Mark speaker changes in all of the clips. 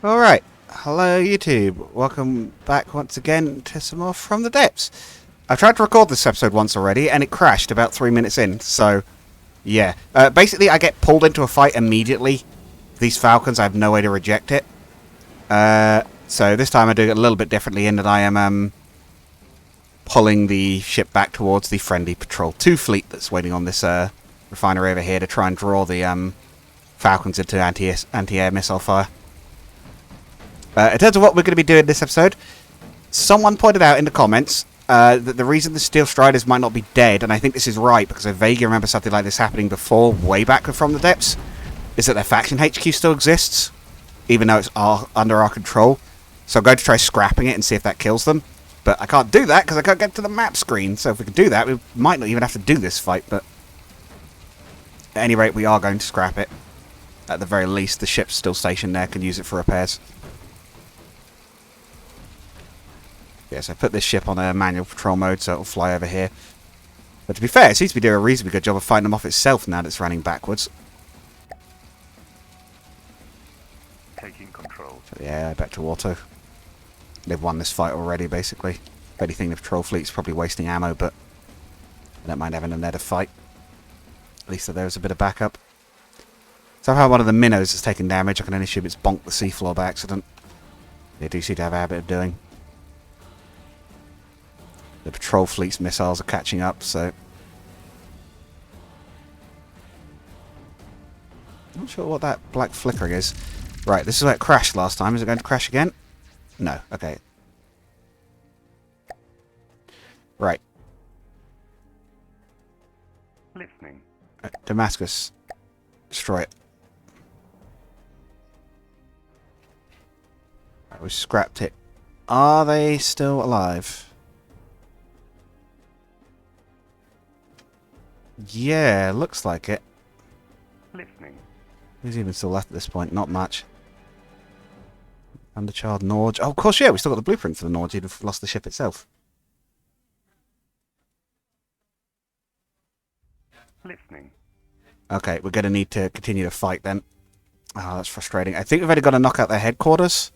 Speaker 1: Alright, hello YouTube, welcome back once again to some more From the Depths. I've tried to record this episode once already and it crashed about 3 minutes in, so yeah. Basically I get pulled into a fight immediately. These falcons, I have no way to reject it. So this time I do it a little bit differently in that I am pulling the ship back towards the friendly Patrol 2 fleet that's waiting on this refinery over here to try and draw the falcons into anti-air missile fire. In terms of what we're going to be doing this episode, someone pointed out in the comments that the reason the Steel Striders might not be dead, and I think this is right because I vaguely remember something like this happening before, way back From the Depths, is that their faction HQ still exists, even though it's under our control. So I'm going to try scrapping it and see if that kills them. But I can't do that because I can't get to the map screen. So if we can do that, we might not even have to do this fight. But at any rate, we are going to scrap it. At the very least, the ship's still stationed there, can use it for repairs. Yes, I put this ship on a manual patrol mode so it'll fly over here. But to be fair, it seems to be doing a reasonably good job of fighting them off itself now that it's running backwards.
Speaker 2: Taking control.
Speaker 1: So yeah, back to auto. They've won this fight already, basically. If anything, the patrol fleet's probably wasting ammo, but I don't mind having another fight. At least there's a bit of backup. Somehow one of the minnows has taken damage. I can only assume it's bonked the seafloor by accident. They do seem to have a habit of doing. The patrol fleet's missiles are catching up, so... I'm not sure what that black flickering is. Right, this is where it crashed last time. Is it going to crash again? No, okay. Right.
Speaker 2: Listening.
Speaker 1: Damascus. Destroy it. Right, we scrapped it. Are they still alive? Yeah, looks like it.
Speaker 2: Listening.
Speaker 1: Who's even still left at this point? Not much. Underchild, Norge. Oh, of course, yeah, we still got the blueprint for the Norge. You'd have lost the ship itself.
Speaker 2: Listening.
Speaker 1: Okay, we're going to need to continue to fight then. Oh, that's frustrating. I think we've only got to knock out their headquarters.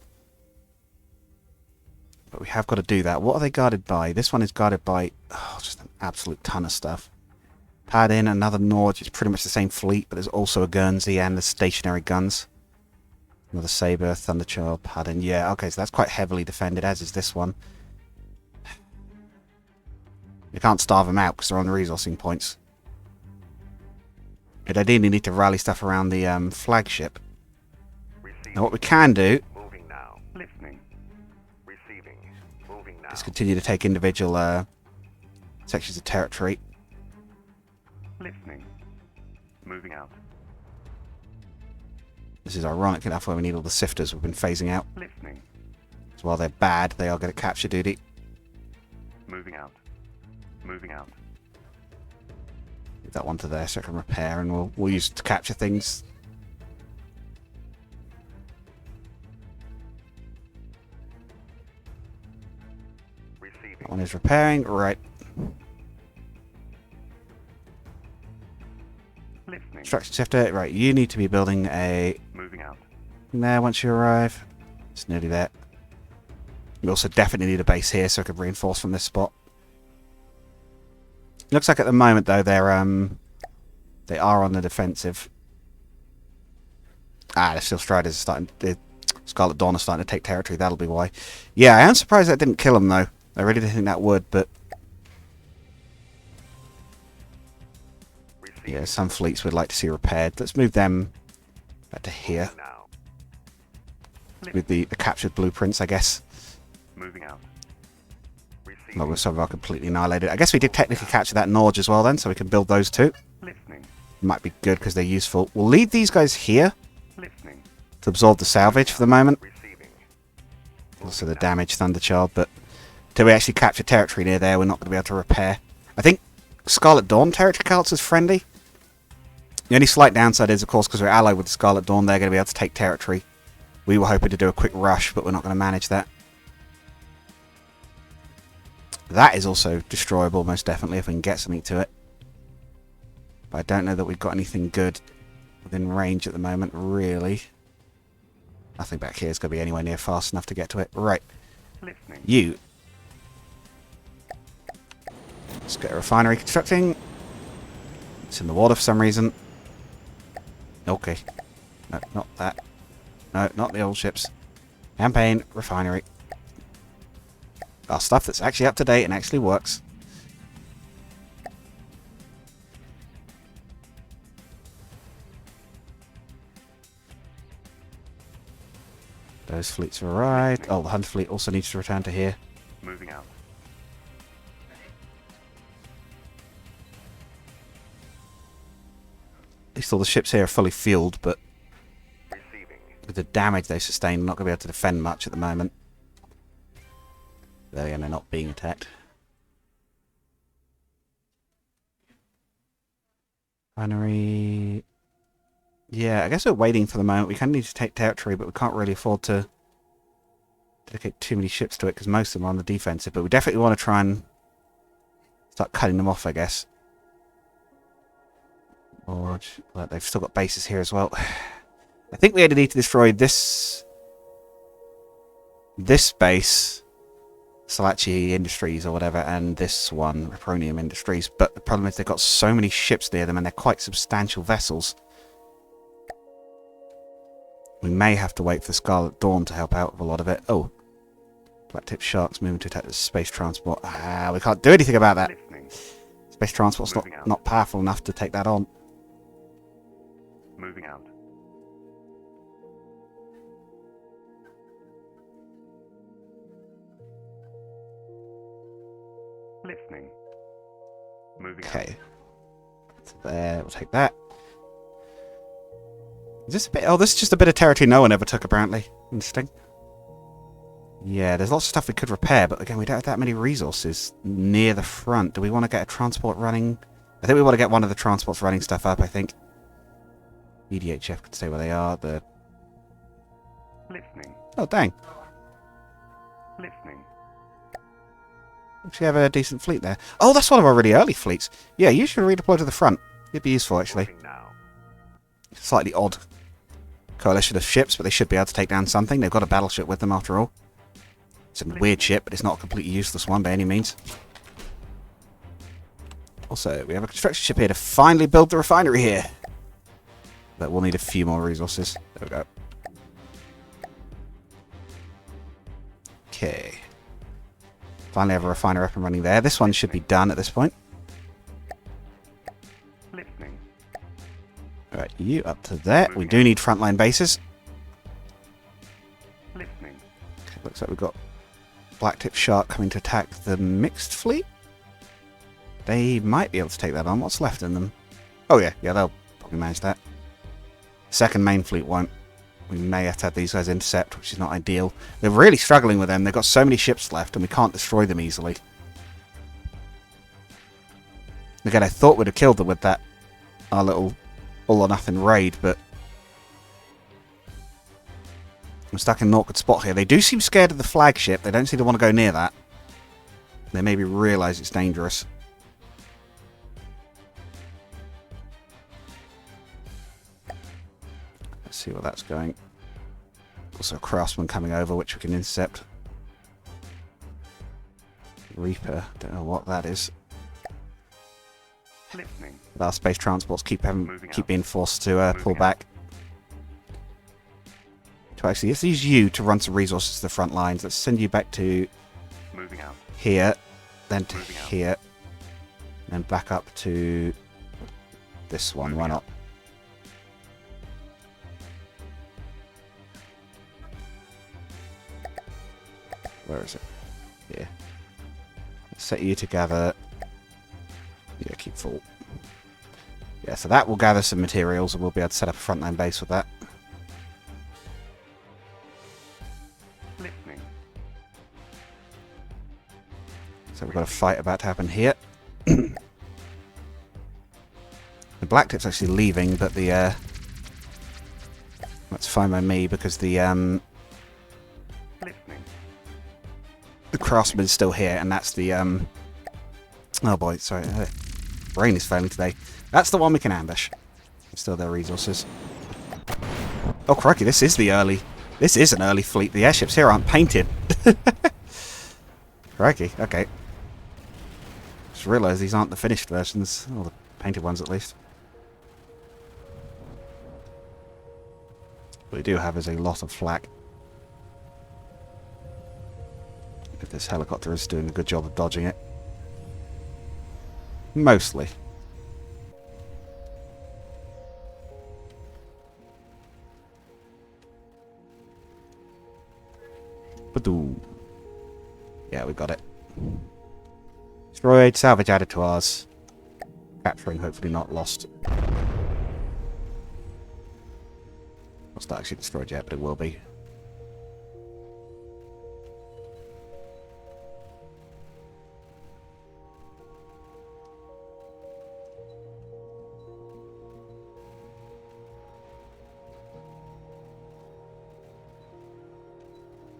Speaker 1: But we have got to do that. What are they guarded by? This one is guarded by... Oh, just an absolute ton of stuff. Pad in, another Norge. It's pretty much the same fleet, but there's also a Guernsey and the stationary guns. Another Sabre, Thunderchild, Pad in. Yeah, okay, so that's quite heavily defended, as is this one. You can't starve them out because they're on the resourcing points. But ideally need to rally stuff around the flagship.
Speaker 2: Receiving.
Speaker 1: Now what we can do
Speaker 2: Moving now. Listening. Receiving. Moving now.
Speaker 1: is continue to take individual sections of territory.
Speaker 2: Listening. Moving out.
Speaker 1: This is ironic enough where we need all the sifters we've been phasing out.
Speaker 2: Listening.
Speaker 1: So while they're bad, they are going to capture duty.
Speaker 2: Moving out. Moving out.
Speaker 1: Leave that one to there so I can repair, and we'll use it to capture things.
Speaker 2: Receiving.
Speaker 1: That one is repairing. Right.
Speaker 2: Listening.
Speaker 1: Construction sifter. Right, you need to be building a...
Speaker 2: Moving out.
Speaker 1: there once you arrive. It's nearly there. We also definitely need a base here so I can reinforce from this spot. Looks like at the moment though they are on the defensive. Ah, the Steel Striders are starting. The Scarlet Dawn are starting to take territory. That'll be why. Yeah, I am surprised that didn't kill them though. I really didn't think that would, but
Speaker 2: Receiving.
Speaker 1: yeah, some fleets would like to see repaired. Let's move them back to here
Speaker 2: Now.
Speaker 1: with the captured blueprints, I guess.
Speaker 2: Moving out. Receiving.
Speaker 1: Not with some of our completely annihilated. I guess we did technically capture that Norge as well then, so we can build those too.
Speaker 2: Listening.
Speaker 1: Might be good because they're useful. We'll leave these guys here
Speaker 2: Listening.
Speaker 1: to absorb the salvage for the moment.
Speaker 2: Receiving.
Speaker 1: Also the damaged Thunderchild, but till we actually capture territory near there, we're not going to be able to repair. I think Scarlet Dawn territory counts as friendly. The only slight downside is, of course, because we're allied with the Scarlet Dawn, they're going to be able to take territory. We were hoping to do a quick rush, but we're not going to manage that. That is also destroyable, most definitely, if we can get something to it. But I don't know that we've got anything good within range at the moment, really. Nothing back here is going to be anywhere near fast enough to get to it. Right.
Speaker 2: Listening.
Speaker 1: You. Let's get a refinery constructing. It's in the water for some reason. Okay. No, not that. No, not the old ships. Campaign, refinery. Our stuff that's actually up to date and actually works. Those fleets are right. Oh, the Hunter fleet also needs to return to here.
Speaker 2: Moving out.
Speaker 1: At least all the ships here are fully fueled, but
Speaker 2: Receiving.
Speaker 1: with the damage they sustained, I'm not going to be able to defend much at the moment. There again, they're not being attacked. Refinery. Yeah, I guess we're waiting for the moment. We kind of need to take territory, but we can't really afford to dedicate too many ships to it because most of them are on the defensive. But we definitely want to try and start cutting them off, I guess. Or well, they've still got bases here as well. I think we only need to destroy this base, Salachi Industries or whatever, and this one, Repronium Industries. But the problem is they've got so many ships near them, and they're quite substantial vessels. We may have to wait for Scarlet Dawn to help out with a lot of it. Oh. Black-tip sharks moving to attack the space transport. Ah, we can't do anything about that.
Speaker 2: Listening.
Speaker 1: Space transport's not powerful enough to take that on.
Speaker 2: Moving out. Listening. Moving out.
Speaker 1: Okay. So there, we'll take that. Is this a bit... Oh, this is just a bit of territory no one ever took, apparently. Interesting. Yeah, there's lots of stuff we could repair, but again, we don't have that many resources near the front. Do we want to get a transport running? I think we want to get one of the transports running stuff up, I think. EDHF could stay where they are. The...
Speaker 2: Listening.
Speaker 1: Oh, dang.
Speaker 2: Listening.
Speaker 1: Actually have a decent fleet there. Oh, that's one of our really early fleets. Yeah, you should redeploy to the front. It'd be useful, actually.
Speaker 2: Moving now.
Speaker 1: Slightly odd coalition of ships, but they should be able to take down something. They've got a battleship with them, after all. It's a weird ship, but it's not a completely useless one by any means. Also, we have a construction ship here to finally build the refinery here. But we'll need a few more resources. There we go. Okay. Finally have a refiner up and running there. This one should be done at this point.
Speaker 2: Listening.
Speaker 1: Alright, you up to there. We do need frontline bases.
Speaker 2: Listening.
Speaker 1: Okay, looks like we've got Blacktip Shark coming to attack the mixed fleet. They might be able to take that on. What's left in them? Oh yeah, they'll probably manage that. Second main fleet won't. We may have to have these guys intercept, which is not ideal. They're really struggling with them. They've got so many ships left, and we can't destroy them easily. Again, I thought we'd have killed them with that, our little all-or-nothing raid, but I'm stuck in an awkward spot here. They do seem scared of the flagship. They don't seem to want to go near that. They maybe realise it's dangerous. Let's see where that's going. Also a craftsman coming over, which we can intercept. Reaper, don't know what that is.
Speaker 2: Listening.
Speaker 1: But our space transports keep being forced to pull back. So actually, let's use you to run some resources to the front lines. Let's send you back to
Speaker 2: Moving out.
Speaker 1: here, then to
Speaker 2: Moving out.
Speaker 1: here, then back up to this one. Why not? Where is it? Here. Let's set you to gather. Yeah, keep full. Yeah, so that will gather some materials, and we'll be able to set up a frontline base with that.
Speaker 2: Listening.
Speaker 1: So we've got a fight about to happen here. The Blacktip's actually leaving, but the that's fine by me because the
Speaker 2: Listening.
Speaker 1: Craftsman's still here, and that's the oh boy, sorry, brain is failing today. That's the one we can ambush. Still their resources. Oh crikey, this is the early This is an early fleet. The airships here aren't painted. Crikey, okay. Just realised these aren't the finished versions. Or the painted ones, at least. What we do have is a lot of flak. If this helicopter is doing a good job of dodging it. Mostly. Badoo. Yeah, we got it. Destroyed, salvage added to ours. Capturing, hopefully not lost. It's not actually destroyed yet, but it will be.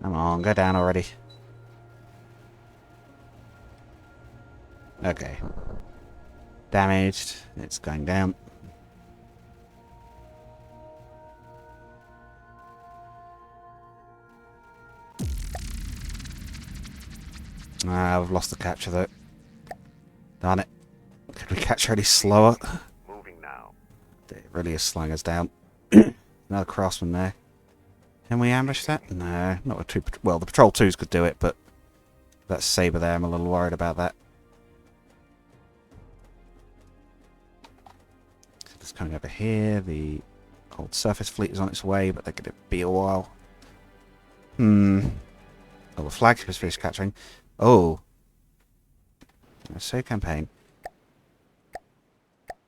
Speaker 1: Come on, go down already. Okay. Damaged. It's going down. I've lost the capture though. Darn it. Could we capture any slower?
Speaker 2: Moving now.
Speaker 1: It really is slowing us down. Another craftsman there. Can we ambush that? No, not with two. Well, the patrol 2s could do it, but that saber there, I'm a little worried about that. So it's coming over here. The old surface fleet is on its way, but they're going to be a while. Oh, the flagship is finished capturing. Oh. So campaign.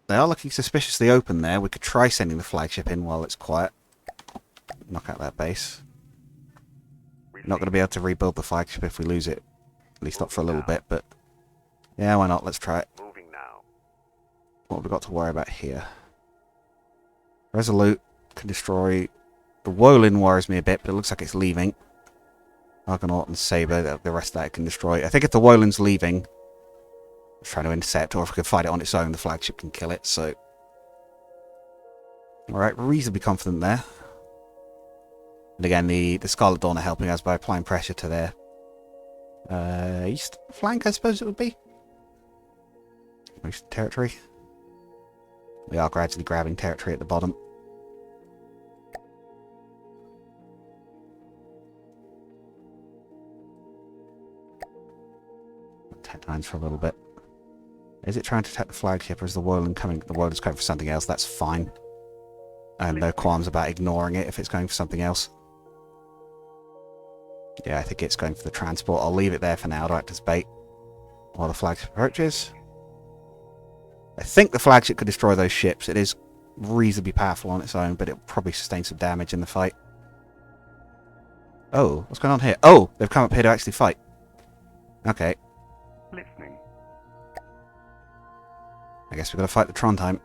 Speaker 1: They are looking suspiciously open there. We could try sending the flagship in while it's quiet. Knock out that base. Not going to be able to rebuild the flagship if we lose it. At least not for a little bit, but... yeah, why not? Let's try it.
Speaker 2: Moving now.
Speaker 1: What have we got to worry about here? Resolute can destroy... The Wolin worries me a bit, but it looks like it's leaving. Argonaut and Saber, the rest of that it can destroy. I think if the Wolin's leaving... it's trying to intercept, or if we can fight it on its own, the flagship can kill it, so... Alright, reasonably confident there. And again, the Scarlet Dawn are helping us by applying pressure to their east flank, I suppose it would be. Most territory. We are gradually grabbing territory at the bottom. Attack lines for a little bit. Is it trying to attack the flagship, or is the Woland coming? The Woland's going for something else. That's fine. I have no qualms about ignoring it if it's going for something else. Yeah, I think it's going for the transport. I'll leave it there for now to act as bait while the flagship approaches. I think the flagship could destroy those ships. It is reasonably powerful on its own, but it'll probably sustain some damage in the fight. Oh, what's going on here? Oh, they've come up here to actually fight. Okay.
Speaker 2: Listening.
Speaker 1: I guess we've got to fight the Trondheim.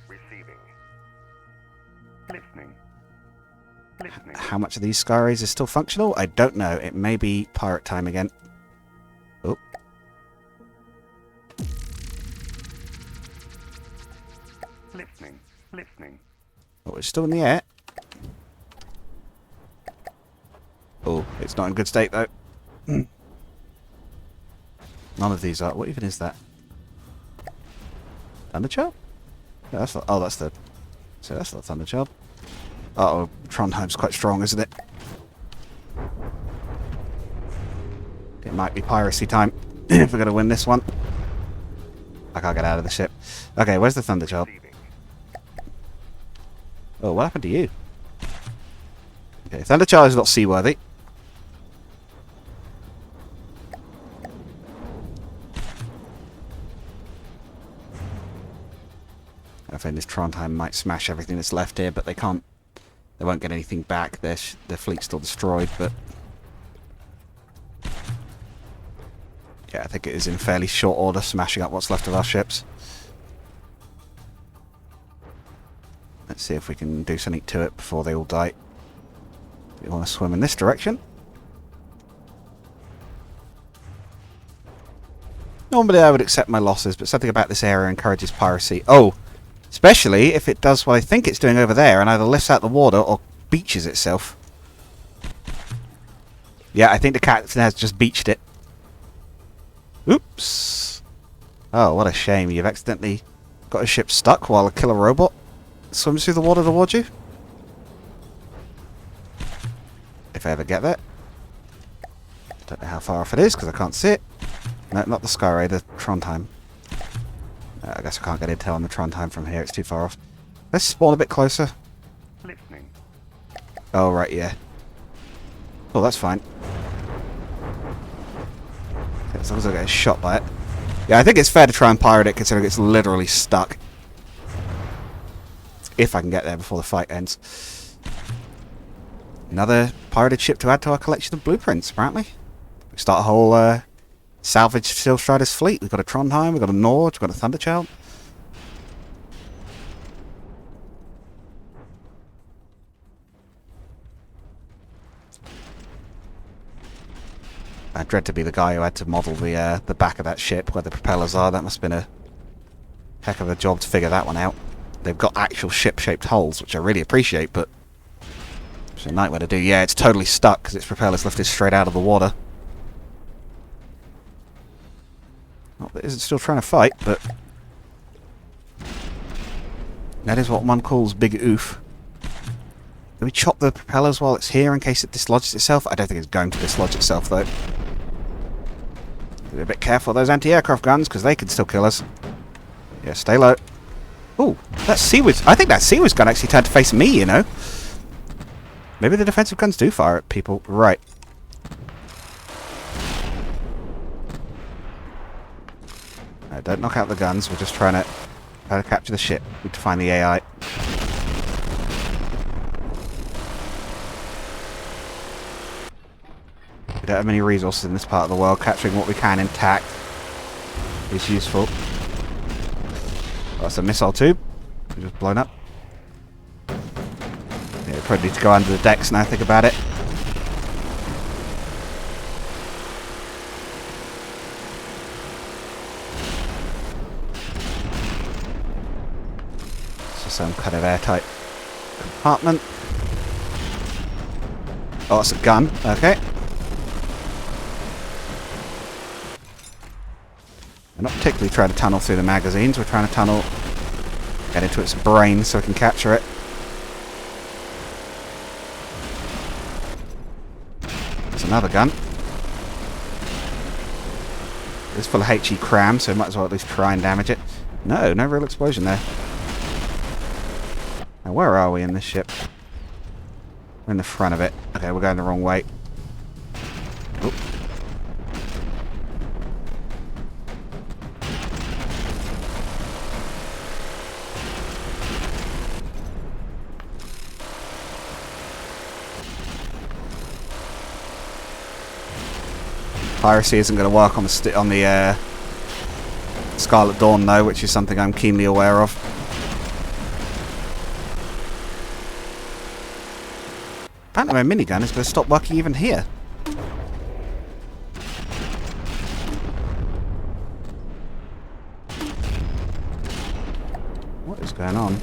Speaker 2: Receiving. Listening. Listening.
Speaker 1: How much of these Skyrays is still functional? I don't know. It may be pirate time again. Oh.
Speaker 2: Listening. Listening.
Speaker 1: Oh, it's still in the air. Oh, it's not in good state though. None of these are. What even is that? Thunderchild? Yeah, that's not, oh, that's the... so that's not Thunderchild. Uh-oh, Trondheim's quite strong, isn't it? It might be piracy time if we're going to win this one. I can't get out of the ship. Okay, where's the Thunderchild?
Speaker 2: Receiving.
Speaker 1: Oh, what happened to you? Okay, Thunderchild is not seaworthy. I think this Trondheim might smash everything that's left here, but they can't. They won't get anything back. Their fleet's still destroyed, but yeah, I think it is in fairly short order, smashing up what's left of our ships. Let's see if we can do something to it before they all die. Do you want to swim in this direction? Normally I would accept my losses, but something about this area encourages piracy. Oh! Especially if it does what I think it's doing over there and either lifts out the water or beaches itself. Yeah, I think the captain has just beached it. Oops. Oh, what a shame. You've accidentally got a ship stuck while a killer robot swims through the water towards you. If I ever get there. Don't know how far off it is because I can't see it. No, not the Skyray, the Trondheim. I guess I can't get intel on the Trondheim from here, it's too far off. Let's spawn a bit closer.
Speaker 2: Listening.
Speaker 1: Oh, right, yeah. Oh, that's fine. As long as I get shot by it. Yeah, I think it's fair to try and pirate it considering it's literally stuck. If I can get there before the fight ends. Another pirated ship to add to our collection of blueprints, apparently. We start a whole salvage Steel Strider's fleet. We've got a Trondheim, we've got a Nord, we've got a Thunderchild. I dread to be the guy who had to model the back of that ship where the propellers are. That must have been a heck of a job to figure that one out. They've got actual ship-shaped holes, which I really appreciate, but it's a nightmare to do. Yeah, it's totally stuck because its propellers lifted straight out of the water. Not that it isn't still trying to fight, but that is what one calls big oof. Do we chop the propellers while it's here in case it dislodges itself? I don't think it's going to dislodge itself, though. Be a bit careful of those anti-aircraft guns, because they can still kill us. Yeah, stay low. Ooh, that Seaweeds... I think that Seaweeds gun actually turned to face me, you know? Maybe the defensive guns do fire at people. Right. Right, don't knock out the guns. We're just trying to capture the ship. We need to find the AI. We don't have many resources in this part of the world. Capturing what we can intact is useful. Oh, that's a missile tube. We just blown up. Yeah, we probably need to go under the decks now. Think about it. So some kind of airtight compartment. Oh, it's a gun. Okay. We're not particularly trying to tunnel through the magazines, we're trying to get into its brain so we can capture it. There's another gun. It's full of HE cram, so we might as well at least try and damage it. No, no real explosion there. Now where are we in this ship? We're in the front of it. Okay, we're going the wrong way. Oop. Piracy isn't going to work on the Scarlet Dawn, though, which is something I'm keenly aware of. Apparently my minigun is going to stop working even here. What is going on?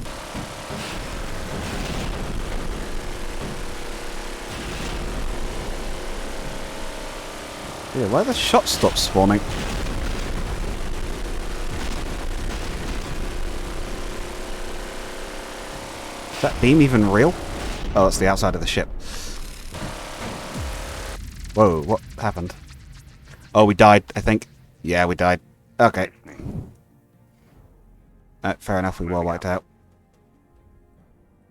Speaker 1: Yeah, why the shots stop spawning? Is that beam even real? Oh, that's the outside of the ship. Whoa, what happened? Oh, we died, I think. Yeah, we died. Okay. Fair enough, we were wiped out.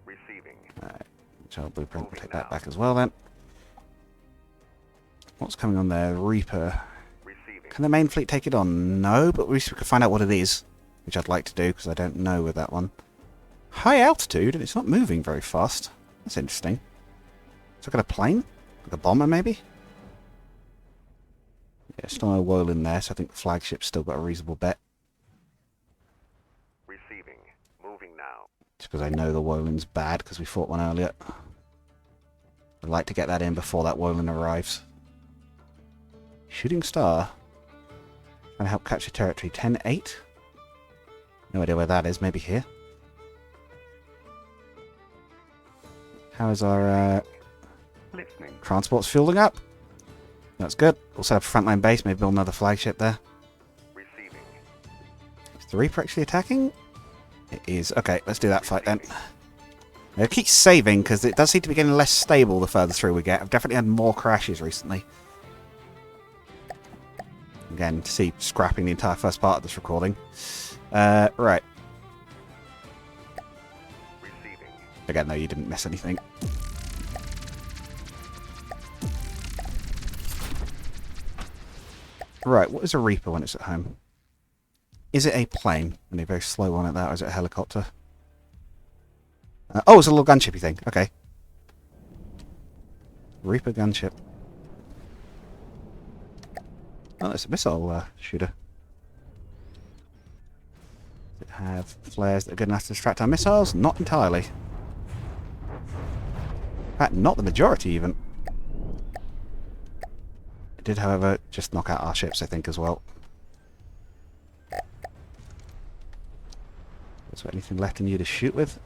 Speaker 2: Receiving.
Speaker 1: Alright, child blueprint, we'll take that back as well then. What's coming on there? Reaper.
Speaker 2: Receiving.
Speaker 1: Can the main fleet take it on? No, but at least we can find out what it is. Which I'd like to do, because I don't know with that one. High altitude, and it's not moving very fast. That's interesting. Is it got a plane? Like a bomber, maybe? Yeah, still no Wool in there, so I think the flagship's still got a reasonable bet.
Speaker 2: Receiving. Moving now.
Speaker 1: Just because I know the Wolin's bad, because we fought one earlier. I'd like to get that in before that Wolin arrives. Shooting Star. Trying to help capture territory. 10-8? No idea where that is. Maybe here. How is our
Speaker 2: Listening.
Speaker 1: transport's fueling up? That's good. We'll set up a frontline base, maybe build another flagship there.
Speaker 2: Receiving.
Speaker 1: Is the Reaper actually attacking? It is. Okay, let's do that fight then. It keeps saving because it does seem to be getting less stable the further through we get. I've definitely had more crashes recently. Again, to see scrapping the entire first part of this recording. Right.
Speaker 2: Receiving.
Speaker 1: Again, though, you didn't miss anything. Right, what is a Reaper when it's at home? Is it a plane? And a very slow one at that, or is it a helicopter? Oh, it's a little gunshipy thing. Okay. Reaper gunship. Oh, it's a missile shooter. Does it have flares that are good enough to distract our missiles? Not entirely. In fact, not the majority, even. It did, however, just knock out our ships, I think, as well. Is there anything left in you to shoot with?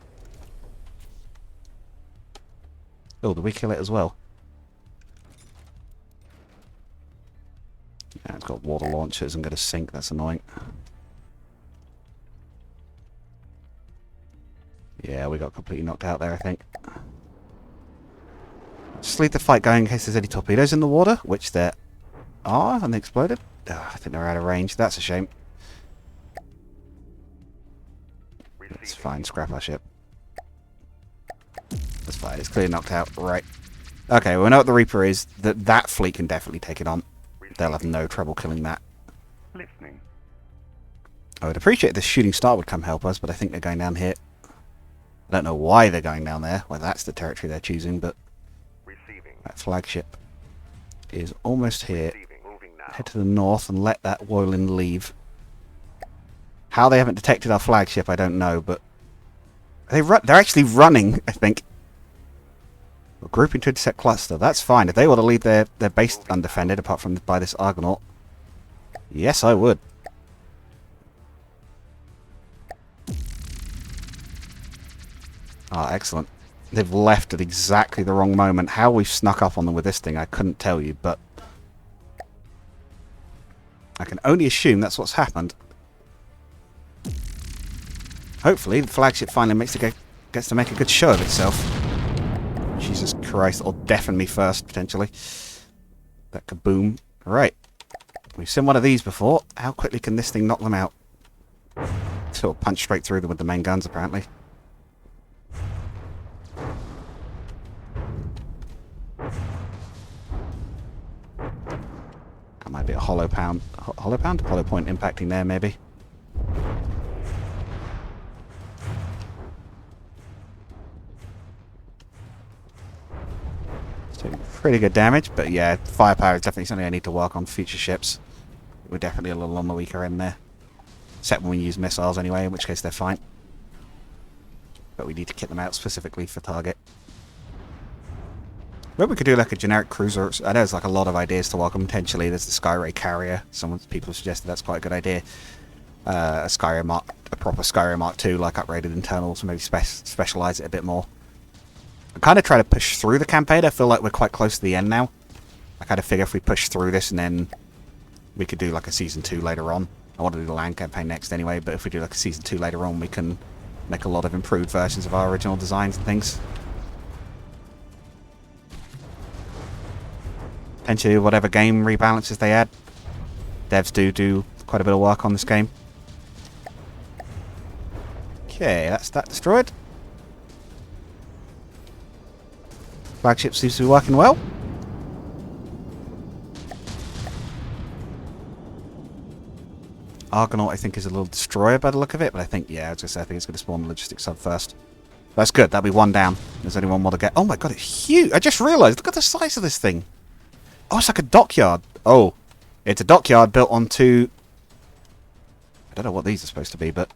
Speaker 1: Oh, did we kill it as well? Yeah, it's got water launchers and going to sink. That's annoying. Yeah, we got completely knocked out there, I think. Just leave the fight going in case there's any torpedoes in the water, which there are, and they exploded. Oh, I think they're out of range. That's a shame. It's fine. Scrap our ship. That's fine. It's clearly knocked out. Right. Okay, well, we know what the Reaper is. That fleet can definitely take it on. They'll have no trouble killing that.
Speaker 2: Listening.
Speaker 1: I would appreciate the shooting star would come help us, but I think they're going down here. I don't know why they're going down there, whether that's the territory they're choosing, but
Speaker 2: Receiving.
Speaker 1: that flagship is almost here.
Speaker 2: Receiving. Moving now.
Speaker 1: Head to the north and let that Woyland leave. How they haven't detected our flagship, I don't know, but they're actually running, I think. We're grouping to intercept cluster. That's fine. If they want to leave their base undefended, apart from by this Argonaut, yes, I would. Ah, excellent. They've left at exactly the wrong moment. How we've snuck up on them with this thing, I couldn't tell you, but I can only assume that's what's happened. Hopefully, the flagship finally gets to make a good show of itself. Jesus Christ, or deafen me first, potentially. That kaboom. Right. We've seen one of these before. How quickly can this thing knock them out? Sort of punch straight through them with the main guns, apparently. That might be a hollow point impacting there, maybe. Pretty good damage, but yeah, firepower is definitely something I need to work on for future ships. We're definitely a little on the weaker end there. Except when we use missiles anyway, in which case they're fine. But we need to kit them out specifically for target. Maybe we could do like a generic cruiser. I know there's like a lot of ideas to work on potentially. There's the Skyray carrier. People have suggested that's quite a good idea. A proper Skyray Mark II, like upgraded internals, maybe specialize it a bit more. I kind of try to push through the campaign. I feel like we're quite close to the end now. I kind of figure if we push through this and then we could do like a Season 2 later on. I want to do the land campaign next anyway, but if we do like a Season 2 later on, we can make a lot of improved versions of our original designs and things. Potentially whatever game rebalances they add. Devs do quite a bit of work on this game. Okay, that's that destroyed. Flagship seems to be working well. Argonaut, I think, is a little destroyer by the look of it, but I think, yeah, as I said, I think it's going to spawn the logistics sub first. That's good. That'll be one down. There's only one more to get. Oh my god, it's huge! I just realised. Look at the size of this thing. Oh, it's like a dockyard. Oh, it's a dockyard built onto. I don't know what these are supposed to be, but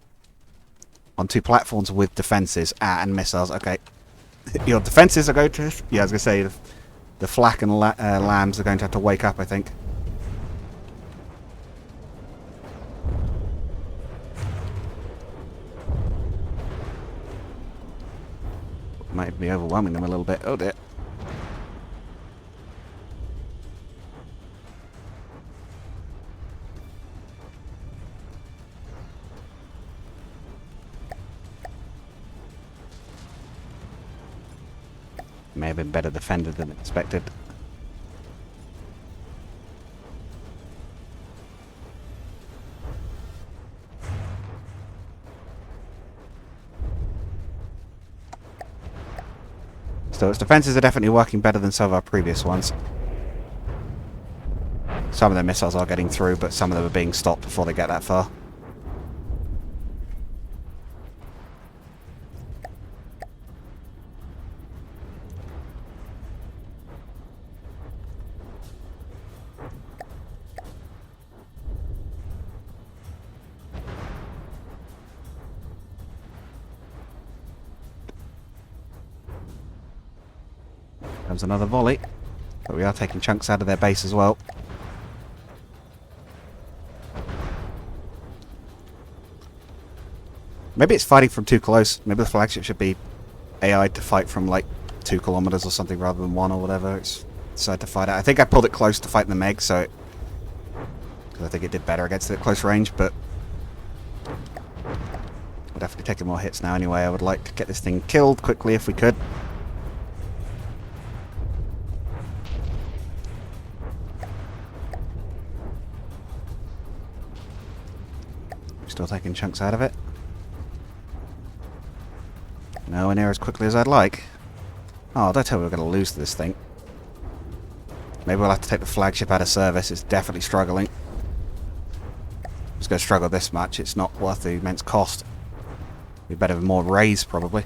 Speaker 1: on two platforms with defences and missiles. Okay. Your defences are going to... Yeah, I was going to say, the flak and lambs are going to have to wake up, I think. Might be overwhelming them a little bit. Oh dear. May have been better defended than expected. So its defenses are definitely working better than some of our previous ones. Some of the missiles are getting through, but some of them are being stopped before they get that far. Comes another volley, but we are taking chunks out of their base as well. Maybe it's fighting from too close. Maybe the flagship should be AI'd to fight from like 2 kilometers or something rather than 1 or whatever. It's decided to fight out. I think I pulled it close to fight the Meg, so because I think it did better against it at close range, but we're definitely taking more hits now anyway. I would like to get this thing killed quickly if we could. Still taking chunks out of it. Nowhere near as quickly as I'd like. Oh, don't tell me we're going to lose this thing. Maybe we'll have to take the flagship out of service. It's definitely struggling. It's going to struggle this much. It's not worth the immense cost. Be better with more rays, probably.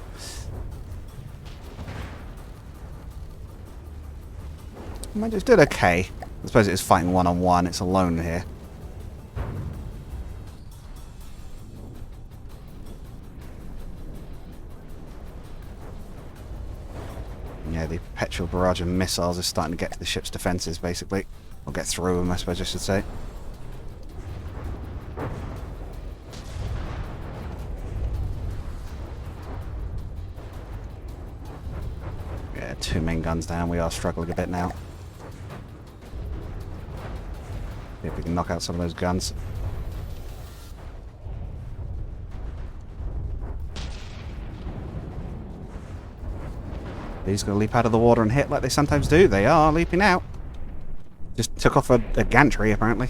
Speaker 1: I might just did okay. I suppose it is fighting one-on-one. It's alone here. Yeah, the perpetual barrage of missiles is starting to get to the ship's defences, basically. Or get through them, I suppose I should say. Yeah, 2 main guns down. We are struggling a bit now. See if we can knock out some of those guns. These going to leap out of the water and hit like they sometimes do. They are leaping out. Just took off a gantry, apparently.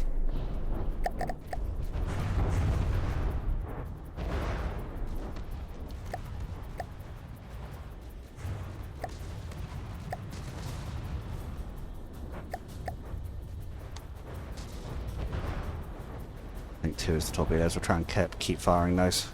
Speaker 1: I think 2 is the torpedoes. We'll try and keep firing those.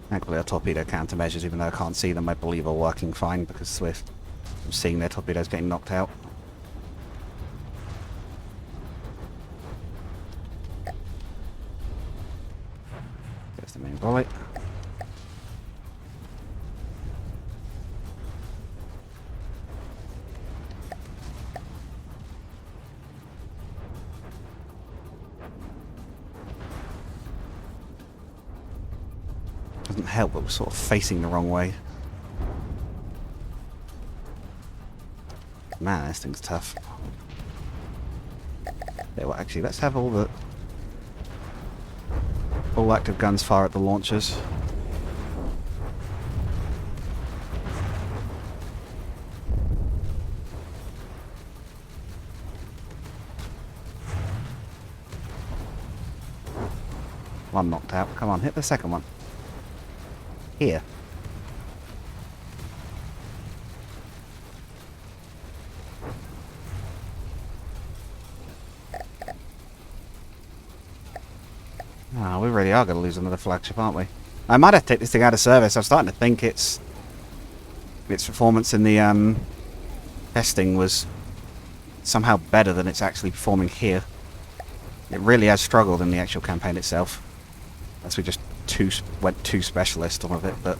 Speaker 1: Thankfully our torpedo countermeasures, even though I can't see them, I believe are working fine because I'm seeing their torpedoes getting knocked out. There's the main volley. Doesn't help, but we're sort of facing the wrong way. Man, this thing's tough. Yeah, well, actually, let's have all active guns fire at the launchers. One knocked out. Come on, hit the second one. Here. Ah, we really are going to lose another flagship, aren't we? I might have to take this thing out of service. I'm starting to think its performance in the testing was somehow better than it's actually performing here. It really has struggled in the actual campaign itself. As we just went too specialist on it, but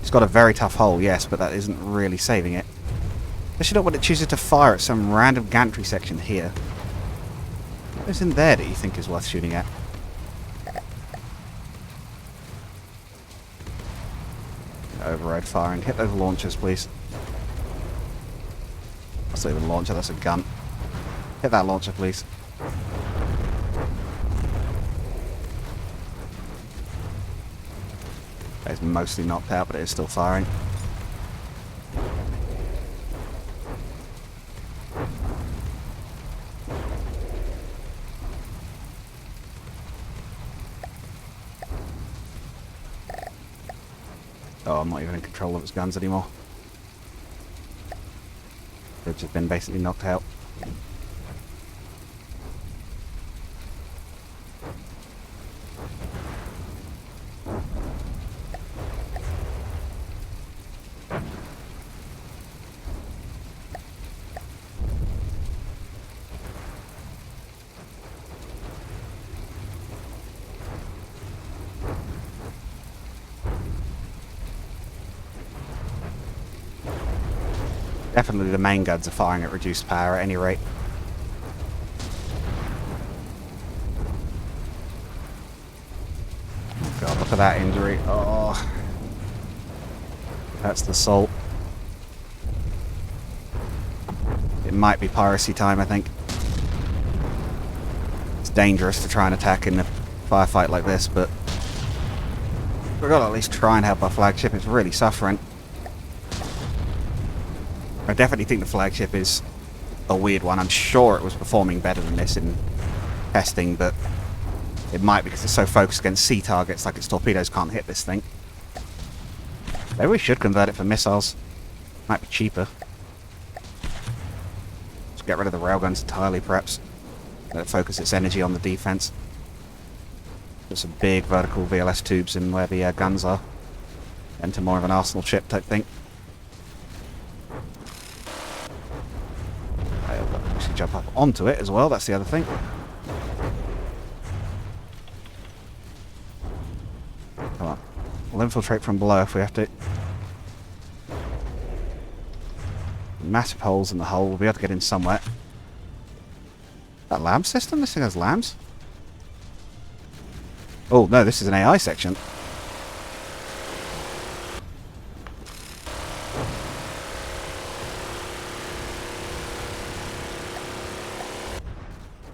Speaker 1: It's got a very tough hull, yes, but that isn't really saving it. Especially not when it chooses to fire at some random gantry section here. What is in there that you think is worth shooting at? Override firing. Hit those launchers, please. That's not even a launcher, that's a gun. Hit that launcher, please. It's mostly knocked out, but it is still firing. Oh, I'm not even in control of its guns anymore. They've just been basically knocked out. Definitely the main guns are firing at reduced power at any rate. Oh god, look at that injury. Oh. That's the salt. It might be piracy time, I think. It's dangerous to try and attack in a firefight like this, but we've got to at least try and help our flagship. It's really suffering. I definitely think the flagship is a weird one. I'm sure it was performing better than this in testing, but it might because it's so focused against sea targets, like its torpedoes can't hit this thing. Maybe we should convert it for missiles. Might be cheaper. Just get rid of the railguns entirely, perhaps. Let it focus its energy on the defense. Put some big vertical VLS tubes in where the guns are. Enter more of an arsenal ship type thing. Jump up onto it as well, that's the other thing. Come on. We'll infiltrate from below if we have to. Massive holes in the hull, we'll be able to get in somewhere. That lamb system? This thing has lambs? Oh no, this is an AI section.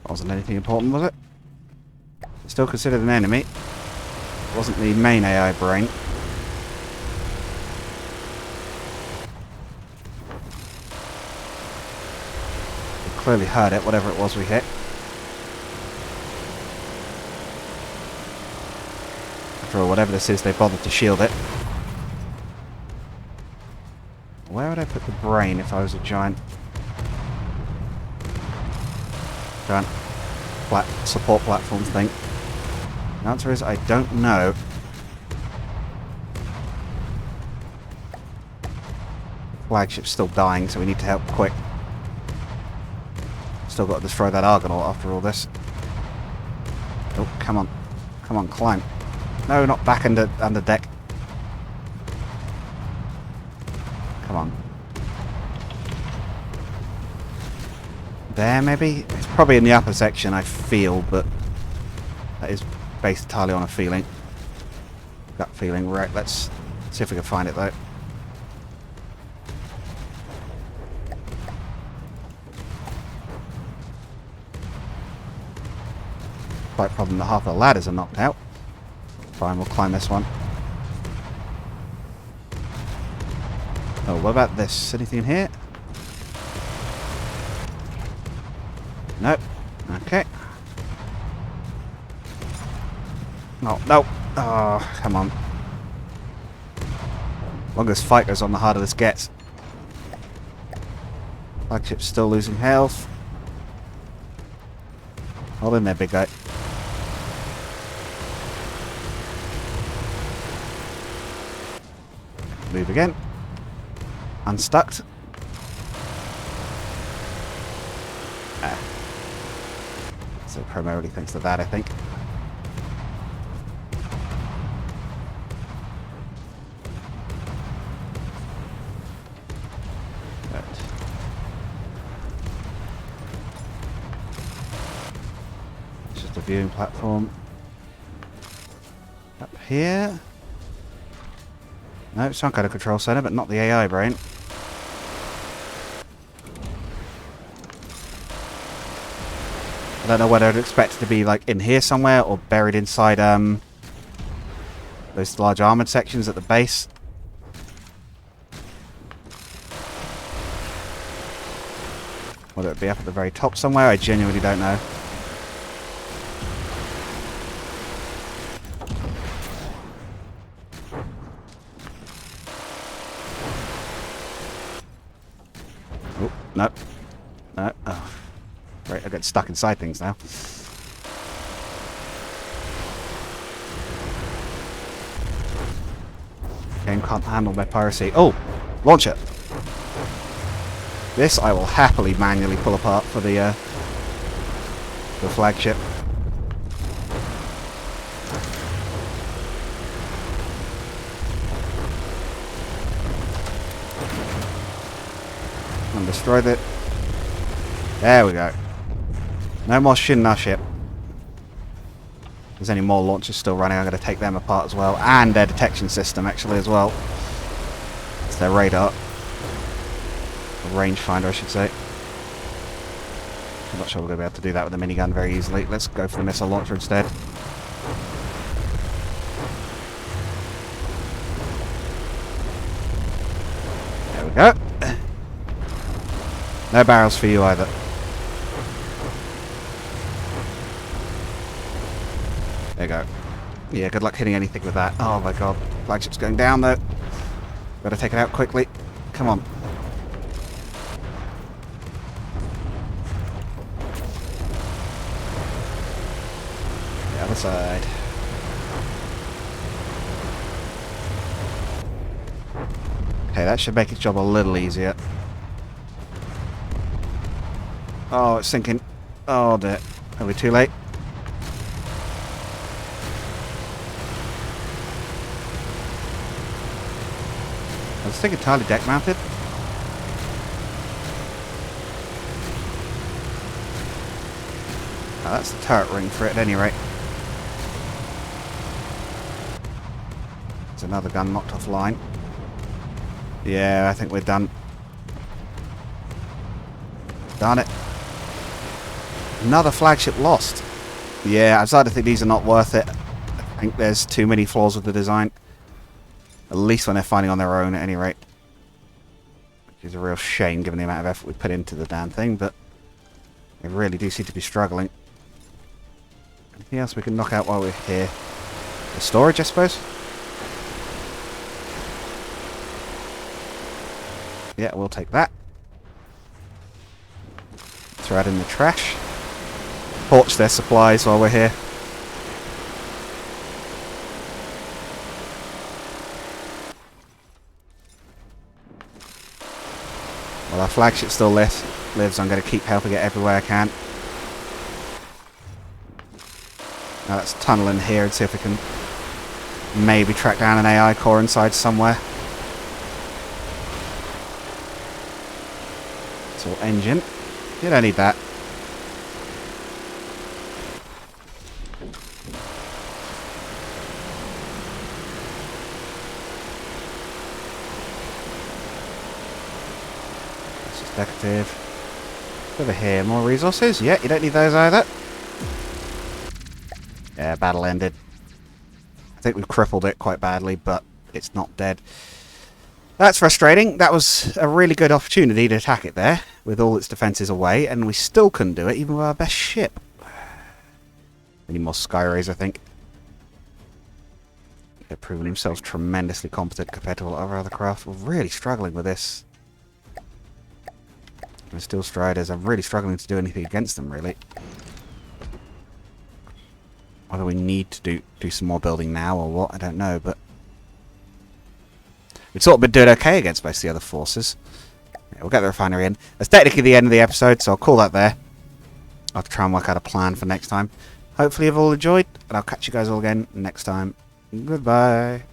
Speaker 1: Wasn't anything important, was it? Still considered an enemy. Wasn't the main AI brain. We clearly heard it, whatever it was we hit. After all, whatever this is, they bothered to shield it. Where would I put the brain if I was a giant support platform thing? The answer is I don't know. The flagship's still dying, so we need to help quick. Still got to destroy that Argonaut after all this. Oh, come on. Come on, climb. No, not back under deck. Come on. There, maybe? It's probably in the upper section, I feel, but that is based entirely on a feeling. Gut feeling. Right, let's see if we can find it, though. Slight problem that half the ladders are knocked out. Fine, we'll climb this one. Oh, what about this? Anything in here? Nope. Okay. No, no. Oh, come on. Longest fight goes on, the harder this gets. Flagship's still losing health. Hold in there, big guy. Move again. Unstuck. So primarily thanks to that, I think. the viewing platform? Up here? No, some kind of control center, but not the AI brain. I don't know whether I'd expect it to be like in here somewhere or buried inside those large armored sections at the base. Whether it be up at the very top somewhere, I genuinely don't know. Oh, no. No. Oh. Right, I get stuck inside things now. Game can't handle my piracy. Oh! Launch it! This I will happily manually pull apart for the flagship. And destroyed it. There we go. No more Shinna ship. If there's any more launchers still running, I'm going to take them apart as well. And their detection system, actually, as well. It's their radar. Rangefinder, I should say. I'm not sure we're going to be able to do that with a minigun very easily. Let's go for the missile launcher instead. There we go. No barrels for you either. There you go. Yeah, good luck hitting anything with that. Oh my god. Flagship's going down though. Better take it out quickly. Come on. The other side. Okay, that should make its job a little easier. Oh, it's sinking. Oh dear. Are we too late? Is this thing entirely deck mounted? Oh, that's the turret ring for it at any rate. There's another gun knocked offline. Yeah, I think we're done. Darn it. Another flagship lost. Yeah, I'm starting to think these are not worth it. I think there's too many flaws with the design. At least when they're fighting on their own at any rate. Which is a real shame given the amount of effort we put into the damn thing, but they really do seem to be struggling. Anything else we can knock out while we're here? The storage, I suppose? Yeah, we'll take that. Throw it in the trash. Torch their supplies while we're here. Well, our flagship still lives. I'm going to keep helping it everywhere I can. Now let's tunnel in here and see if we can maybe track down an AI core inside somewhere. It's all engine. You don't need that. Decorative. Over here, more resources. Yeah, you don't need those either. Yeah, battle ended. I think we've crippled it quite badly, but it's not dead. That's frustrating. That was a really good opportunity to attack it there, with all its defences away, and we still couldn't do it, even with our best ship. Any more Skyrays, I think. They've proven themselves tremendously competent compared to a lot of our other craft. We're really struggling with this. The Steel Striders, I'm really struggling to do anything against them, really. Whether we need to do some more building now or what, I don't know, but we've sort of been doing okay against most of the other forces. Yeah, we'll get the refinery in. That's technically the end of the episode, so I'll call that there. I'll have to try and work out a plan for next time. Hopefully you've all enjoyed, and I'll catch you guys all again next time. Goodbye.